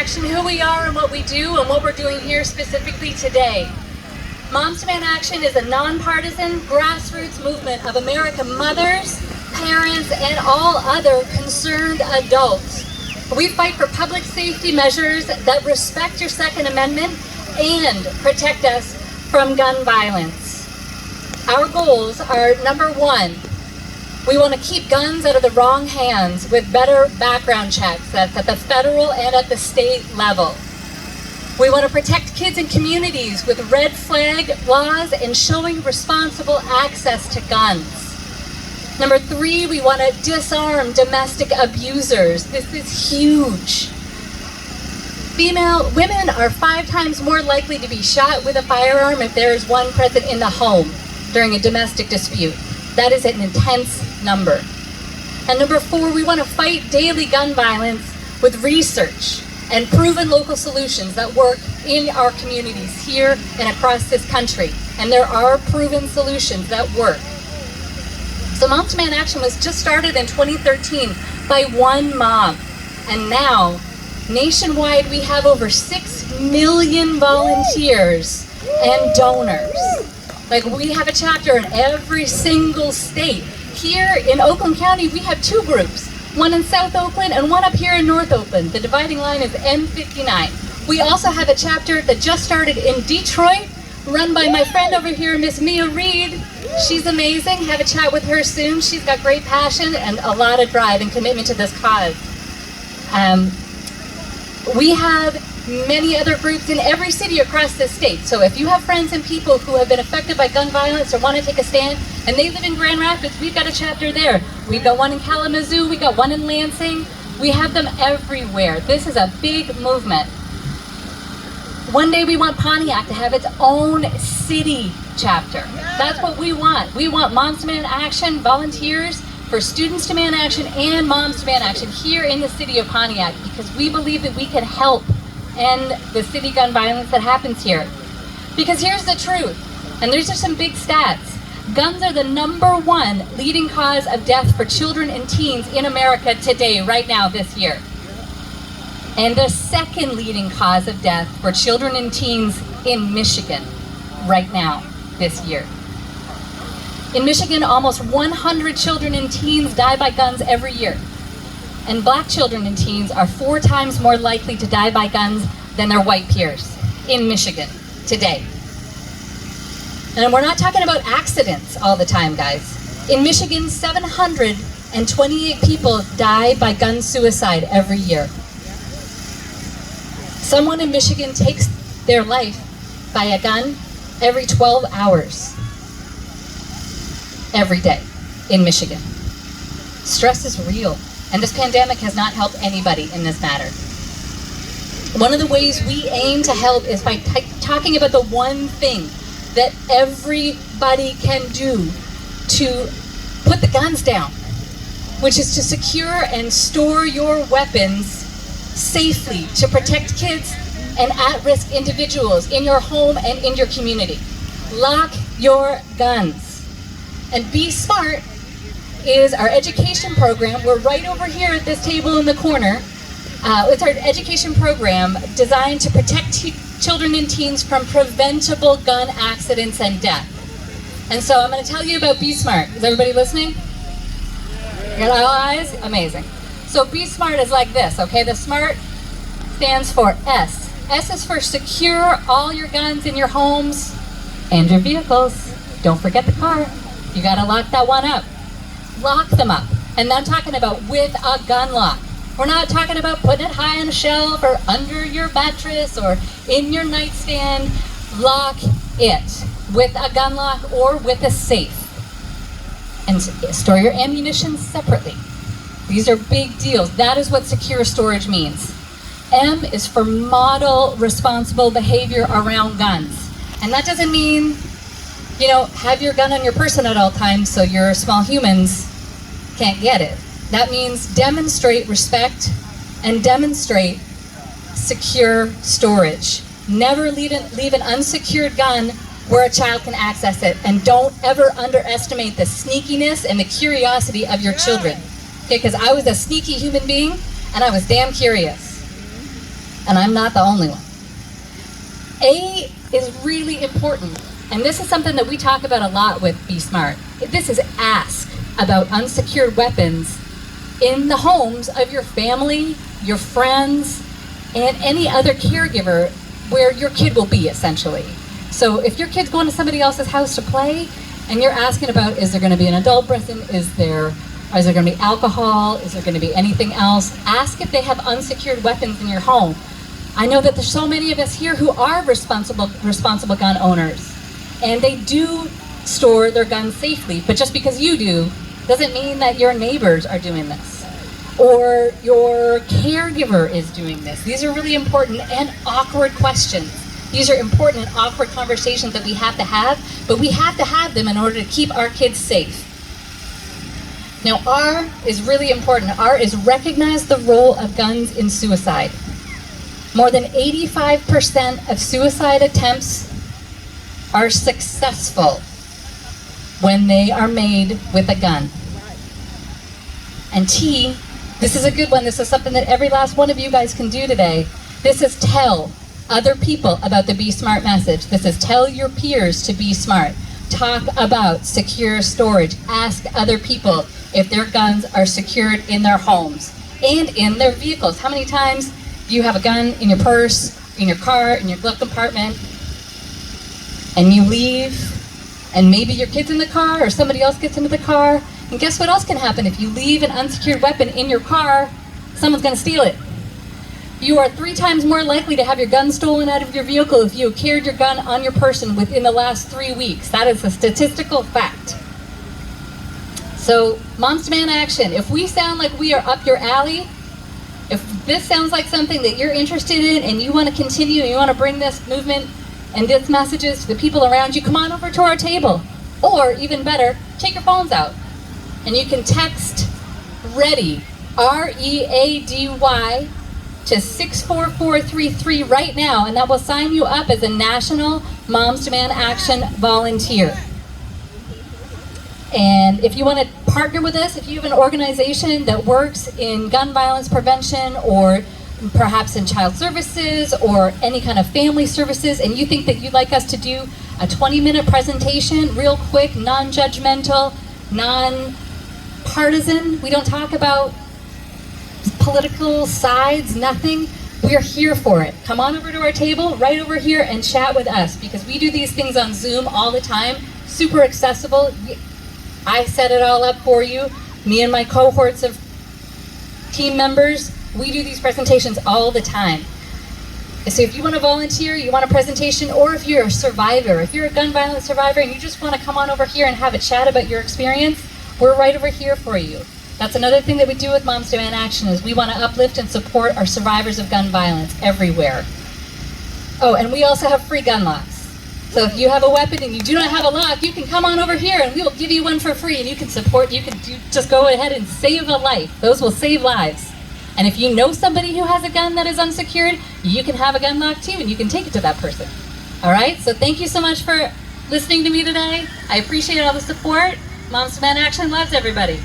Action, who we are and what we do and what we're doing here specifically today. Moms Demand Action is a nonpartisan grassroots movement of American mothers, parents, and all other concerned adults. We fight for public safety measures that respect your Second Amendment and protect us from gun violence. Our goals are, number one, we want to keep guns out of the wrong hands with better background checks at the federal and at the state level. We want to protect kids and communities with red flag laws and showing responsible access to guns. Number three, we want to disarm domestic abusers. This is huge. Women are 5 times more likely to be shot with a firearm if there is one present in the home during a domestic dispute. That is an intense number. And number four, we want to fight daily gun violence with research and proven local solutions that work in our communities here and across this country. And there are proven solutions that work. So Moms Demand Action was just started in 2013 by one mom. And now, nationwide, we have over 6 million volunteers and donors. Like, we have a chapter in every single state. Here in Oakland County, we have 2 groups, one in South Oakland and one up here in North Oakland. The dividing line is M59. We also have a chapter that just started in Detroit, run by my friend over here, Miss Mia Reed. She's amazing. Have a chat with her soon. She's got great passion and a lot of drive and commitment to this cause. We have many other groups in every city across the state. So if you have friends and people who have been affected by gun violence or want to take a stand, and they live in Grand Rapids, we've got a chapter there. We've got one in Kalamazoo, we got one in Lansing. We have them everywhere. This is a big movement. One day we want Pontiac to have its own city chapter. That's what we want. We want Moms Demand Action volunteers for Students Demand Action and Moms Demand Action here in the city of Pontiac, because we believe that we can help end the city gun violence that happens here. Because here's the truth, and these are some big stats. Guns are the #1 leading cause of death for children and teens in America today, right now, this year. And the second leading cause of death for children and teens in Michigan, right now, this year. In Michigan, almost 100 children and teens die by guns every year. And black children and teens are 4 times more likely to die by guns than their white peers in Michigan today. And we're not talking about accidents all the time, guys. In Michigan, 728 people die by gun suicide every year. Someone in Michigan takes their life by a gun every 12 hours. Every day in Michigan. Stress is real. And this pandemic has not helped anybody in this matter. One of the ways we aim to help is by talking about the one thing that everybody can do to put the guns down, which is to secure and store your weapons safely to protect kids and at-risk individuals in your home and in your community. Lock your guns. And Be Smart is our education program. We're right over here at this table in the corner. It's our education program designed to protect children and teens from preventable gun accidents and death. And so I'm going to tell you about Be Smart. Is everybody listening? Got all eyes? Amazing. So Be Smart is like this, okay? The SMART stands for S. S is for secure all your guns in your homes and your vehicles. Don't forget the car. You got to lock that one up. Lock them up. And I'm talking about with a gun lock. We're not talking about putting it high on a shelf or under your mattress or in your nightstand. Lock it with a gun lock or with a safe. And store your ammunition separately. These are big deals. That is what secure storage means. M is for model responsible behavior around guns. And that doesn't mean, have your gun on your person at all times so your small humans can't get it. That means demonstrate respect and demonstrate secure storage. Never leave an unsecured gun where a child can access it. And don't ever underestimate the sneakiness and the curiosity of your children. Okay, because I was a sneaky human being and I was damn curious. and I'm not the only one. A is really important, and this is something that we talk about a lot with Be Smart. This is ask about unsecured weapons in the homes of your family, your friends, and any other caregiver where your kid will be, essentially. So if your kid's going to somebody else's house to play, and you're asking about, is there going to be an adult present? Is there going to be alcohol? Is there going to be anything else? Ask if they have unsecured weapons in your home. I know that there's so many of us here who are responsible gun owners, and they do store their guns safely, but just because you do doesn't mean that your neighbors are doing this or your caregiver is doing this. These are really important and awkward questions. These are important and awkward conversations that we have to have, but we have to have them in order to keep our kids safe. Now, R is really important. R is recognize the role of guns in suicide. More than 85% of suicide attempts are successful when they are made with a gun. And T, this is a good one. This is something that every last one of you guys can do today. This is tell other people about the Be Smart message. This is tell your peers to be smart. Talk about secure storage. Ask other people if their guns are secured in their homes and in their vehicles. How many times do you have a gun in your purse, in your car, in your glove compartment, and you leave, and maybe your kid's in the car or somebody else gets into the car, and guess what else can happen? If you leave an unsecured weapon in your car, someone's going to steal it. You are 3 times more likely to have your gun stolen out of your vehicle if you carried your gun on your person within the last 3 weeks. That is a statistical fact. So, Moms Demand Action. If we sound like we are up your alley, if this sounds like something that you're interested in and you want to continue and you want to bring this movement and these messages to the people around you, come on over to our table. Or, even better, take your phones out. And you can text READY, READY, to 64433 right now, and that will sign you up as a National Moms Demand Action volunteer. And if you want to partner with us, if you have an organization that works in gun violence prevention or perhaps in child services or any kind of family services, and you think that you'd like us to do a 20-minute presentation, real quick, non-judgmental, non-partisan, we don't talk about political sides, nothing. We're here for it. Come on over to our table right over here and chat with us, because we do these things on Zoom all the time, super accessible. I set it all up for you. Me and my cohorts of team members, we do these presentations all the time. So if you want to volunteer, you want a presentation, or if you're a survivor, if you're a gun violence survivor and you just want to come on over here and have a chat about your experience, we're right over here for you. That's another thing that we do with Moms Demand Action, is we want to uplift and support our survivors of gun violence everywhere. Oh, and we also have free gun locks. So if you have a weapon and you do not have a lock, you can come on over here and we will give you one for free, and you can just go ahead and save a life. Those will save lives. And if you know somebody who has a gun that is unsecured, you can have a gun lock too, and you can take it to that person. All right, so thank you so much for listening to me today. I appreciate all the support. Moms Demand Action loves everybody.